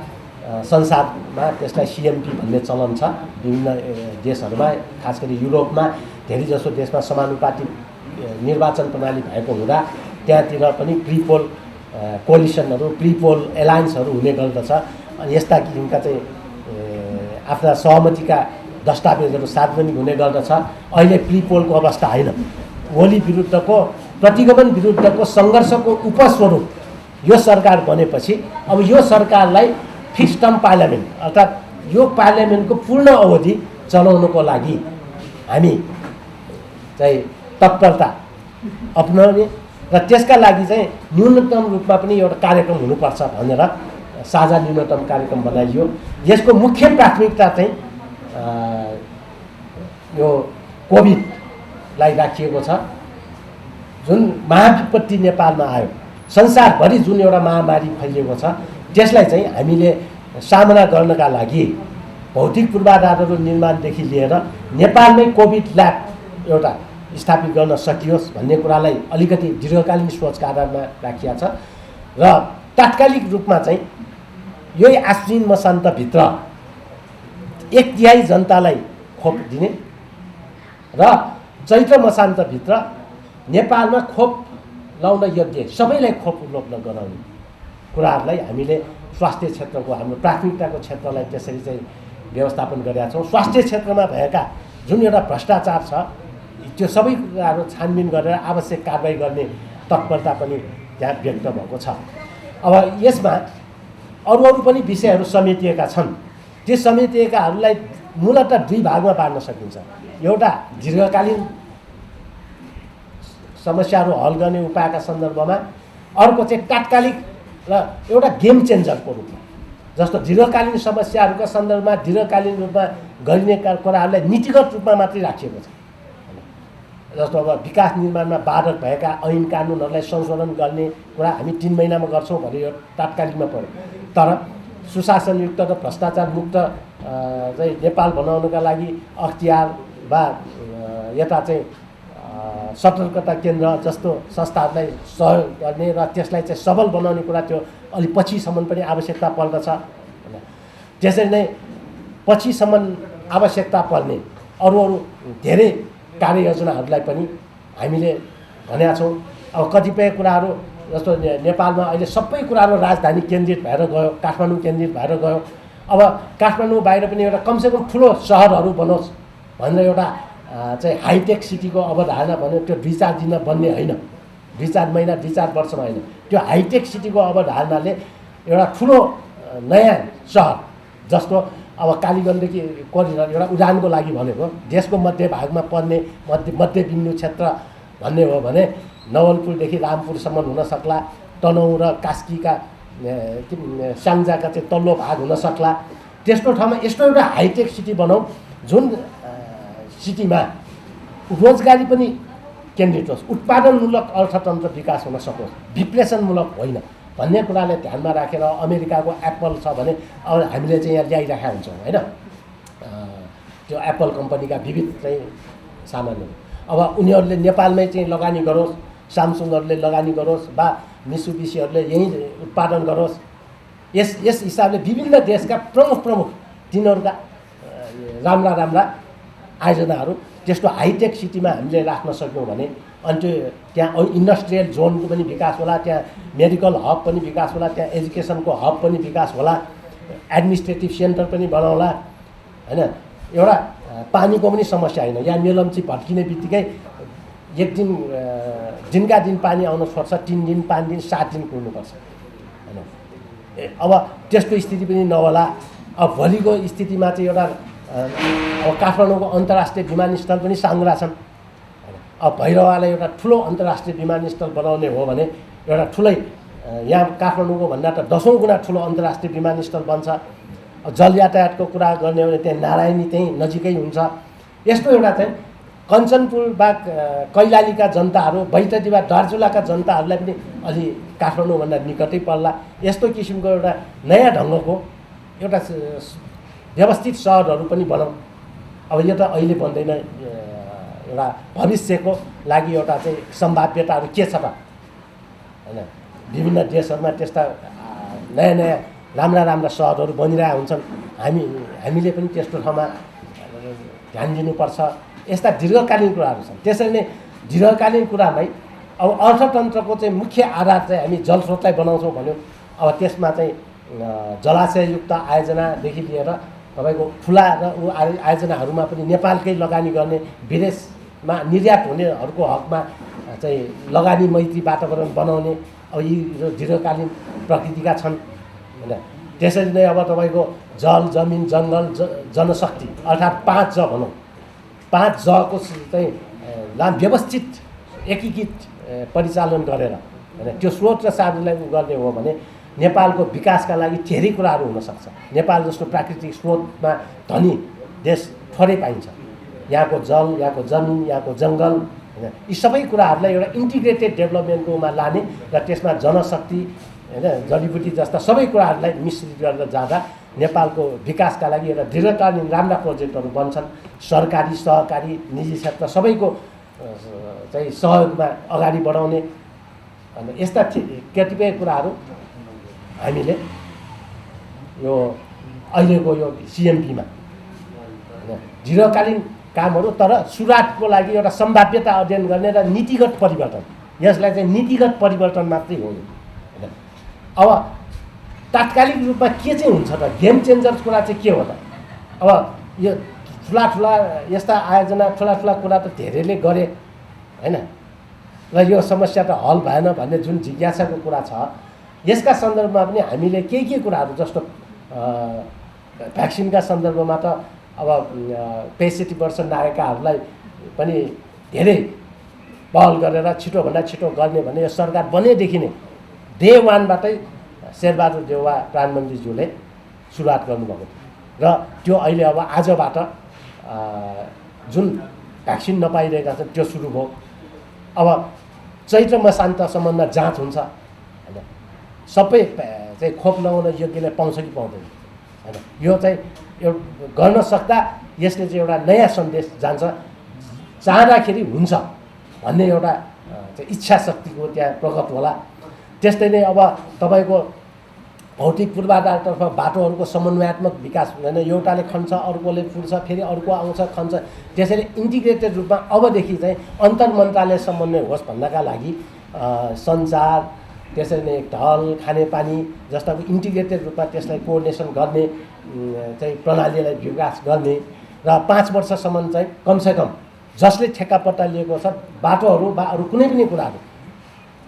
संसारमा त्यसलाई सिएमपी भन्ने चलन छ। विभिन्न देशहरूमा खास गरी युरोपमा धेरैजसो देशमा समानुपातिक निर्वाचन प्रणाली भएको हुँदा त्यहाँतिर पनि प्रिपोल कोलिसनहरू, प्रिपोल एलायन्सहरू हुने गर्दछ। अनि यस्ता किसिमका चाहिँ आफ्ना सहमतिका दस्तावेजहरू सार्वजनिक हुने गर्दछ। अहिले प्रिपोलको अवस्था होइन, ओली विरुद्धको प्रतिगमन विरुद्धको सङ्घर्षको उपस्वरूप यो सरकार बनेपछि अब यो सरकारलाई फिक्स टर्म पार्लियामेन्ट अर्थात् यो पार्लियामेन्टको पूर्ण अवधि चलाउनको लागि हामी चाहिँ तत्परता अपनाउने र त्यसका लागि चाहिँ न्यूनतम रूपमा पनि एउटा कार्यक्रम हुनुपर्छ भनेर साझा न्यूनतम कार्यक्रम बनाइयो। यसको मुख्य प्राथमिकता चाहिँ यो कोभिडलाई राखिएको छ। जुन महाविपत्ति नेपालमा आयो, संसारभरि जुन एउटा महामारी फैलिएको छ, त्यसलाई चाहिँ हामीले सामना गर्नका लागि भौतिक पूर्वाधारहरू निर्माणदेखि लिएर नेपालमै कोभिड ल्याब एउटा स्थापित गर्न सकियोस् भन्ने कुरालाई अलिकति दीर्घकालीन सोचका आधारमा राखिएको छ र तात्कालिक रूपमा चाहिँ यही आश्विन मसान्तभित्र 1/3 जनतालाई खोप दिने र चैत्र मसान्तभित्र नेपालमा खोप लाउन योग्य सबैलाई खोप उपलब्ध गराउने कुराहरूलाई हामीले स्वास्थ्य क्षेत्रको हाम्रो प्राथमिकताको क्षेत्रलाई त्यसरी चाहिँ व्यवस्थापन गरेका छौँ। स्वास्थ्य क्षेत्रमा भएका जुन एउटा भ्रष्टाचार छ त्यो सबै कुराहरू छानबिन गरेर आवश्यक कारबाही गर्ने तत्परता पनि त्यहाँ व्यक्त भएको छ। अब यसमा अरू पनि विषयहरू समेटिएका छन्। ती समेटिएकाहरूलाई मूलतः 2 भागमा बाँड्न सकिन्छ। एउटा दीर्घकालीन समस्याहरू हल गर्ने उपायका सन्दर्भमा, अर्को चाहिँ तात्कालिक र एउटा गेम चेन्जरको रूपमा। जस्तो दीर्घकालीन समस्याहरूका सन्दर्भमा दीर्घकालीन रूपमा गरिने कुराहरूलाई नीतिगत रूपमा मात्रै राखिएको छ। जस्तो अब विकास निर्माणमा बाधक भएका ऐन कानुनहरूलाई संशोधन गर्ने कुरा हामी 3 महिनामा गर्छौँ भने यो तात्कालिकमा पर्यो। तर सुशासनयुक्त र भ्रष्टाचार मुक्त चाहिँ नेपाल बनाउनका लागि अख्तियार वा यता चाहिँ सतर्कता केन्द्र जस्तो संस्थाहरूलाई सहयोग गर्ने र त्यसलाई चाहिँ सबल बनाउने कुरा त्यो अलि पछिसम्म पनि आवश्यकता पर्दछ। त्यसरी नै पछिसम्म आवश्यकता पर्ने अरू धेरै कार्ययोजनाहरूलाई पनि हामीले भनेका छौँ। अब कतिपय कुराहरू जस्तो नेपालमा अहिले सबै कुराहरू राजधानी केन्द्रित भएर गयो, काठमाडौँ केन्द्रित भएर गयो। अब काठमाडौँ बाहिर पनि एउटा कमसेकम ठुलो सहरहरू बनोस् भनेर एउटा चाहिँ हाइटेक सिटीको अवधारणा भन्यो। त्यो 2-4 दिनमा बन्ने होइन, 2-4 महिना 2-4 वर्षमा होइन। त्यो हाइटेक सिटीको अवधारणाले एउटा ठुलो नयाँ सहर जस्तो अब कालीगण्डकी कोरिडोर एउटा उडानको लागि भनेको देशको मध्यभागमा पर्ने मध्यबिन्दु क्षेत्र भन्ने हो भने नवलपुरदेखि रामपुरसम्म हुन सक्ला, तनहुँ र कास्कीका स्याङ्जाका चाहिँ तल्लो भाग हुन सक्ला। त्यस्तो ठाउँमा यस्तो एउटा हाइटेक सिटी बनाऊ जुन सिटीमा रोजगारी पनि केन्द्रित होस्, उत्पादनमूलक अर्थतन्त्र विकास हुन सकोस्, विश्लेषणमूलक होइन भन्ने कुरालाई ध्यानमा राखेर अमेरिकाको एप्पल छ भने अब हामीले चाहिँ यहाँ ल्याइराखेका हुन्छौँ होइन। त्यो एप्पल कम्पनीका विविध चाहिँ सामानहरू अब उनीहरूले नेपालमै चाहिँ लगानी गरोस्, सामसुङहरूले लगानी गरोस् वा मिसुबिसीहरूले यहीँ उत्पादन गरोस्। यस हिसाबले विभिन्न देशका प्रमुख तिनीहरूका राम्रा आयोजनाहरू त्यस्तो हाइटेक सिटीमा हामीले राख्न सक्यौँ भने अनि त्यो त्यहाँ इन्डस्ट्रियल जोनको पनि विकास होला, त्यहाँ मेडिकल हब पनि विकास होला, त्यहाँ एजुकेसनको हब पनि विकास होला, एडमिनिस्ट्रेटिभ सेन्टर पनि बनाउला होइन। एउटा पानीको पनि समस्या होइन। यहाँ मेलम्ची भट्किने बित्तिकै एक दिनका दिन पानी आउन छोड्छ, 3 दिन 5 दिन 7 दिन कुर्नुपर्छ होइन। अब त्यस्तो स्थिति पनि नहोला। अब भोलिको स्थितिमा चाहिँ एउटा अब काठमाडौँको अन्तर्राष्ट्रिय विमानस्थल पनि साङ्ग्रा छन्। अब भैरवालाई एउटा ठुलो अन्तर्राष्ट्रिय विमानस्थल बनाउने हो भने एउटा ठुलै यहाँ काठमाडौँको भन्दा त 10औँ गुणा ठुलो अन्तर्राष्ट्रिय विमानस्थल बन्छ। जल यातायातको कुरा गर्ने हो भने त्यहाँ नारायणी त्यहीँ नजिकै हुन्छ। यस्तो एउटा चाहिँ कञ्चनपुर वा कैलालीका जनताहरू, बैतडी वा दार्चुलाका जनताहरूलाई पनि अलि काठमाडौँभन्दा निकटै पर्ला। यस्तो किसिमको एउटा नयाँ ढङ्गको एउटा व्यवस्थित सहरहरू पनि बनाऊ। अब यो त अहिले बन्दैन, एउटा भविष्यको लागि एउटा चाहिँ सम्भाव्यताहरू के छ त होइन। विभिन्न देशहरूमा त्यस्ता नयाँ राम्रा सहरहरू बनिरहेका हुन्छन्। हामीले पनि त्यस्तो ठाउँमा ध्यान दिनुपर्छ। यस्ता दीर्घकालीन कुराहरू छन्। त्यसरी नै दीर्घकालीन कुरालाई अब अर्थतन्त्रको चाहिँ मुख्य आधार चाहिँ हामी जलस्रोतलाई बनाउँछौँ भन्यो। अब त्यसमा चाहिँ जलाशययुक्त आयोजनादेखि लिएर तपाईँको ठुला र आयोजनाहरूमा पनि नेपालकै लगानी गर्ने, विदेश निर्यातमा निर्यात हुनेहरूको हकमा चाहिँ लगानी मैत्री वातावरण बनाउने अब यी दीर्घकालीन प्रकृतिका छन् होइन। त्यसरी नै अब तपाईँको जल जमिन जङ्गल जनशक्ति अर्थात् 5 ज भनौँ, 5 जको चाहिँ व्यवस्थित एकीकृत परिचालन गरेर होइन त्यो स्रोत र साधनलाई गर्ने हो भने नेपालको विकासका लागि धेरै कुराहरू हुनसक्छ। नेपाल जस्तो प्राकृतिक स्रोतमा धनी देश थोरै पाइन्छ। यहाँको जल, यहाँको जमिन, यहाँको जङ्गल होइन, यी सबै कुराहरूलाई एउटा इन्टिग्रेटेड डेभलपमेन्टकोमा लाने र त्यसमा जनशक्ति होइन जडीबुटी जस्ता सबै कुराहरूलाई मिश्रित गरेर जाँदा नेपालको विकासका लागि एउटा दीर्घकालीन राम्रा प्रोजेक्टहरू बन्छन्। सरकारी सहकारी निजी क्षेत्र सबैको चाहिँ सहयोगमा अगाडि बढाउने अनि यस्ता कतिपय कुराहरू हामीले यो अहिलेको यो सिएमपीमा होइन दीर्घकालीन कामहरू तर सुरुवातको लागि एउटा सम्भाव्यता अध्ययन गर्ने र नीतिगत परिवर्तन, यसलाई चाहिँ नीतिगत परिवर्तन मात्रै हो होइन। अब तात्कालिक रूपमा के चाहिँ हुन्छ त, गेम चेन्जर्स कुरा चाहिँ के हो त? अब यो ठुला यस्ता आयोजना ठुला कुरा त धेरैले गरे होइन र यो समस्या त हल भएन भन्ने जुन जिज्ञासाको कुरा छ, यसका सन्दर्भमा पनि हामीले के कुराहरू जस्तो भ्याक्सिनका सन्दर्भमा त अब 65 वर्ष नागरिकहरूलाई पनि धेरै पहल गरेर छिटोभन्दा छिटो गर्ने भन्ने यो सरकार बनेदेखि नै डे 1बाटै शेरबहादुर देउवा प्रधानमन्त्रीज्यूले सुरुवात गर्नुभएको थियो र त्यो अहिले अब आजबाट जुन भ्याक्सिन नपाइरहेका छन् त्यो सुरु भयो। अब चैत्र मसान्तसम्ममा जाँच हुन्छ होइन, सबै चाहिँ खोप लगाउन योग्यले पाउँछ कि पाउँदैन होइन। यो चाहिँ गर्न सक्दा यसले चाहिँ एउटा नयाँ सन्देश जान्छ, चाहँदाखेरि हुन्छ भन्ने एउटा चाहिँ इच्छा शक्तिको त्यहाँ प्रकट होला। त्यस्तै नै अब तपाईँको भौतिक पूर्वाधारतर्फ बाटोहरूको समन्वयात्मक विकास हुँदैन, एउटाले खन्छ अर्कोले फुट्छ फेरि अर्को आउँछ खन्छ, त्यसैले इन्टिग्रेटेड रूपमा अबदेखि चाहिँ अन्तर मन्त्रालय समन्वय होस् भन्नका लागि सञ्चार त्यसरी नै ढल खानेपानी जस्ताको इन्टिग्रेटेड रूपमा त्यसलाई कोअर्डिनेसन गर्ने चाहिँ प्रणालीलाई विकास गर्ने र 5 वर्षसम्म चाहिँ कमसेकम जसले ठेक्कापट्टा लिएको छ बाटोहरू वा अरू कुनै पनि कुराहरू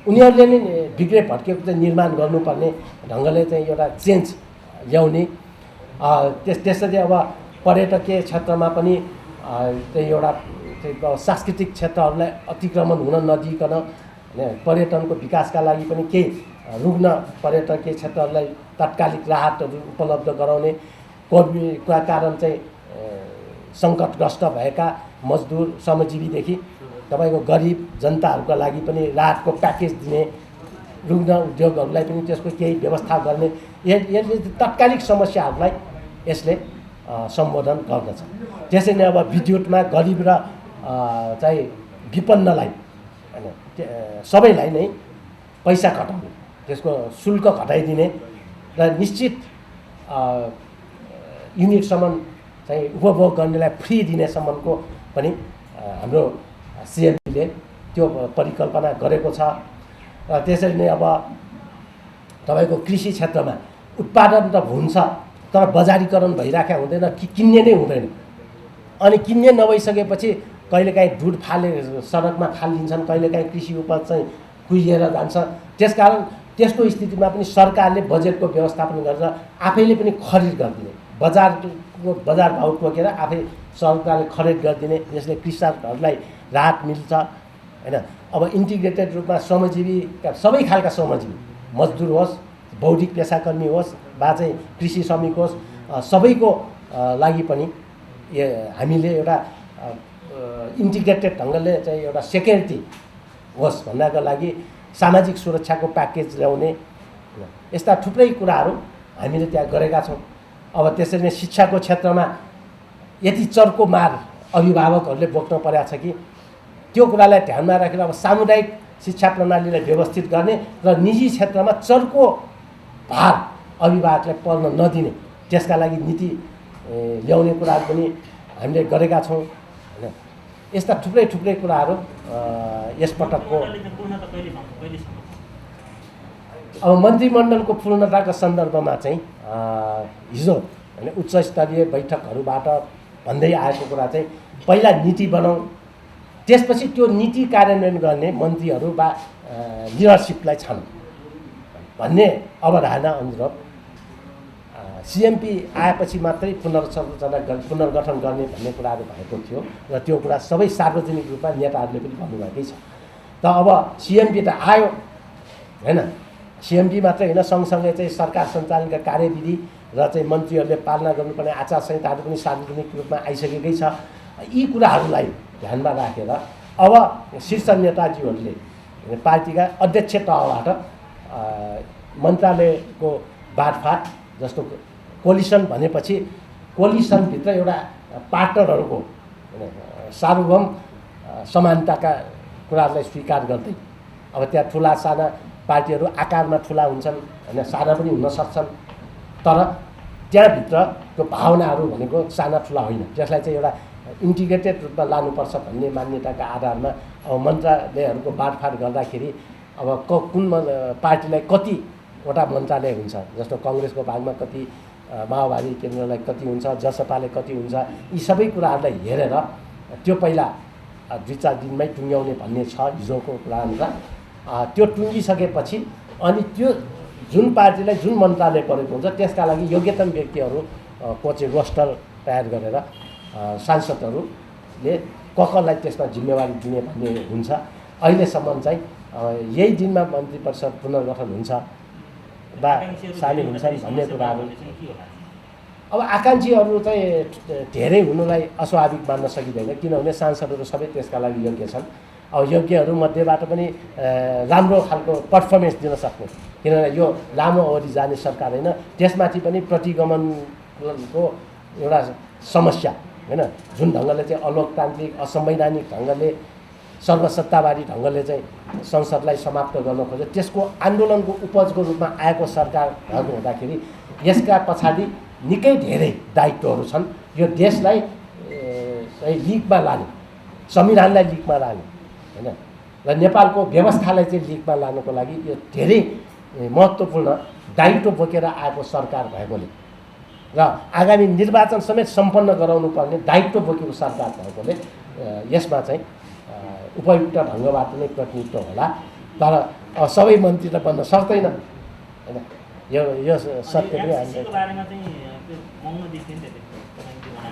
उनीहरूले नै बिग्रे भत्केको चाहिँ निर्माण गर्नुपर्ने ढङ्गले चाहिँ एउटा चेन्ज ल्याउने। त्यसरी अब पर्यटकीय क्षेत्रमा पनि चाहिँ एउटा सांस्कृतिक क्षेत्रहरूलाई अतिक्रमण हुन नदिइकन पर्यटनको विकासका लागि पनि केही रुग्न पर्यटकीय क्षेत्रहरूलाई तात्कालिक राहतहरू उपलब्ध गराउने, कोभिडका कारण चाहिँ सङ्कटग्रस्त भएका मजदुर श्रमजीवीदेखि तपाईँको गरिब जनताहरूका लागि पनि राहतको प्याकेज दिने, रुग्न उद्योगहरूलाई पनि त्यसको केही व्यवस्था गर्ने, यसले तात्कालिक समस्याहरूलाई यसले सम्बोधन गर्दछ। त्यसै नै अब विद्युतमा गरिब र चाहिँ विपन्नलाई होइन सबैलाई नै पैसा घटाउने, त्यसको शुल्क घटाइदिने र निश्चित युनिटसम्म चाहिँ उपभोग गर्नेलाई फ्री दिनेसम्मको पनि हाम्रो सिएमले त्यो परिकल्पना गरेको छ। र त्यसरी नै अब तपाईँको कृषि क्षेत्रमा उत्पादन त हुन्छ तर बजारीकरण भइराखेका हुँदैन कि किन्ने नै हुँदैन, अनि किन्ने नभइसकेपछि कहिलेकाहीँ दुध सडकमा फालिदिन्छन्, कहिलेकाहीँ कृषि उपज चाहिँ कुहिएर जान्छ। त्यसकारण त्यस्तो स्थितिमा पनि सरकारले बजेटको व्यवस्थापन गरेर आफैले पनि खरिद गरिदिने, बजार भाउ टोकेर आफै सरकारले खरिद गरिदिने, यसले कृषकहरूलाई राहत मिल्छ होइन। अब इन्टिग्रेटेड रूपमा श्रमजीवीका सबै खालका श्रमजीवी, मजदुर होस्, बौद्धिक पेसाकर्मी होस् वा चाहिँ कृषि श्रमिक होस्, सबैको लागि पनि हामीले एउटा इन्टिग्रेटेड ढङ्गले चाहिँ एउटा सेक्युरिटी होस् भन्नको लागि सामाजिक सुरक्षाको प्याकेज ल्याउने, यस्ता थुप्रै कुराहरू हामीले त्यहाँ गरेका छौँ। अब त्यसरी नै शिक्षाको क्षेत्रमा यति चर्को मार अभिभावकहरूले बोक्न परेको छ कि त्यो कुरालाई ध्यानमा राखेर अब सामुदायिक शिक्षा प्रणालीलाई व्यवस्थित गर्ने र निजी क्षेत्रमा चर्को भार अभिभावकलाई पर्न नदिने, त्यसका लागि नीति ल्याउने कुराहरू पनि हामीले गरेका छौँ होइन। यस्ता थुप्रै कुराहरू यसपटकको अब मन्त्रीमण्डलको पूर्णताको सन्दर्भमा चाहिँ हिजो होइन उच्च स्तरीय बैठकहरूबाट भन्दै आएको कुरा चाहिँ पहिला नीति बनाऊ, त्यसपछि त्यो नीति कार्यान्वयन गर्ने मन्त्रीहरू वा लिडरसिपलाई छन् भन्ने अवधारणा अनुरूप सिएमपी आएपछि मात्रै पुनर्गठन गर्ने भन्ने कुराहरू भएको थियो र त्यो कुरा सबै सार्वजनिक रूपमा नेताहरूले पनि भन्नुभएकै छ। त अब सिएमपी त आयो हैन, सिएमपी मात्रै होइन, सँगसँगै चाहिँ सरकार सञ्चालनका कार्यविधि र चाहिँ मन्त्रीहरूले पालना गर्नुपर्ने आचार संहिताहरू पनि सार्वजनिक रूपमा आइसकेकै छ। यी कुराहरूलाई ध्यानमा राखेर अब शीर्ष नेताजीहरूले पार्टीका अध्यक्ष तहबाट मन्त्रालयको बाँडफाँड, जस्तो कोलिसन भनेपछि कोलिसनभित्र एउटा पार्टनरहरूको सार्वभौम समानताका कुराहरूलाई स्वीकार गर्दै अब त्यहाँ ठुला साना पार्टीहरू आकारमा ठुला हुन्छन् होइन, साना पनि हुन सक्छन्, तर त्यहाँभित्र त्यो भावनाहरू भनेको साना ठुला होइन, त्यसलाई चाहिँ एउटा इन्टिग्रेटेड रूपमा लानुपर्छ भन्ने मान्यताका आधारमा अब मन्त्रालयहरूको बाँडफाँड गर्दाखेरि अब कुन पार्टीलाई कतिवटा मन्त्रालय हुन्छ, जस्तो कङ्ग्रेसको भागमा कति, माओवादी केन्द्रलाई कति हुन्छ, जसपाले कति हुन्छ, यी सबै कुराहरूलाई हेरेर त्यो पहिला 2-4 दिनमै टुङ्ग्याउने भन्ने छ हिजोको कुराअनुसार। त्यो टुङ्गिसकेपछि अनि त्यो जुन पार्टीलाई जुन मन्त्रालय परेको हुन्छ त्यसका लागि योग्यतम व्यक्तिहरू को चाहिँ रोस्टर तयार गरेर सांसदहरूले कसलाई त्यसमा जिम्मेवारी दिने भन्ने हुन्छ। अहिलेसम्म चाहिँ यही दिनमा मन्त्री परिषद पुनर्गठन हुन्छ वा सामेल हुन्छन् भन्ने कुराहरू। अब आकाङ्क्षीहरू चाहिँ धेरै हुनुलाई अस्वाभाविक मान्न सकिँदैन, किनभने सांसदहरू सबै त्यसका लागि योग्य छन्। अब योग्यहरू मध्येबाट पनि राम्रो खालको पर्फर्मेन्स दिन सक्ने, किनभने यो लामो अवधि जाने सरकार होइन, त्यसमाथि पनि प्रतिगमनको एउटा समस्या होइन, जुन ढङ्गले चाहिँ अलोकतान्त्रिक असंवैधानिक ढङ्गले सर्वसत्तावादी ढङ्गले चाहिँ संसदलाई समाप्त गर्न खोज्यो, त्यसको आन्दोलनको उपजको रूपमा आएको सरकार भएको हुँदाखेरि यसका पछाडि निकै धेरै दायित्वहरू छन्। यो देशलाई लिकमा लाने, संविधानलाई लिकमा लाने होइन, र नेपालको व्यवस्थालाई चाहिँ लिकमा लानुको लागि यो धेरै महत्त्वपूर्ण दायित्व बोकेर आएको सरकार भएकोले र आगामी निर्वाचन समेत सम्पन्न गराउनु पर्ने दायित्व बोकेको सरकार भएकोले यसमा चाहिँ उपयुक्त ढङ्गबाट नै प्रतिनिधित्व होला। तर सबै मन्त्री त बन्न सक्दैन होइन, यो सत्य पनि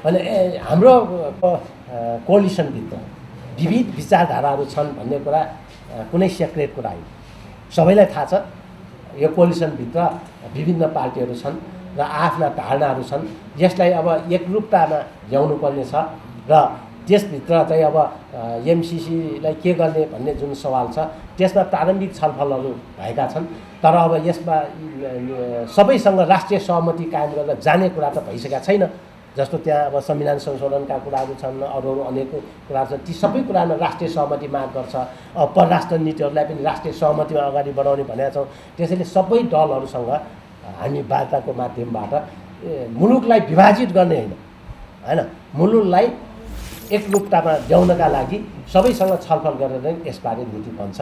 अनि हाम्रो कोलिसनभित्र विविध विचारधाराहरू छन् भन्ने कुरा कुनै सेक्रेट कुरा होइन, सबैलाई थाहा छ। यो कोलिसनभित्र विभिन्न पार्टीहरू छन् र आफ्ना धारणाहरू छन्, यसलाई अब एकरूपतामा ल्याउनु पर्ने छ र त्यसभित्र चाहिँ अब एमसिसीलाई के गर्ने भन्ने जुन सवाल छ त्यसमा प्रारम्भिक छलफलहरू भएका छन्, तर अब यसमा सबैसँग राष्ट्रिय सहमति कायम गरेर जाने कुरा त भइसकेका छैन। जस्तो त्यहाँ अब संविधान संशोधनका कुराहरू छन्, अरू अनेक कुराहरू छन्, ती सबै कुरामा राष्ट्रिय सहमति माग गर्छ। परराष्ट्र नीतिहरूलाई पनि राष्ट्रिय सहमतिमा अगाडि बढाउने भनेका छौँ। त्यसैले सबै दलहरूसँग हामी वार्ताको माध्यमबाट मुलुकलाई विभाजित गर्ने होइन, मुलुकलाई एकरूपतामा ल्याउनका लागि सबैसँग छलफल गरेर नै यसबारे नीति बन्छ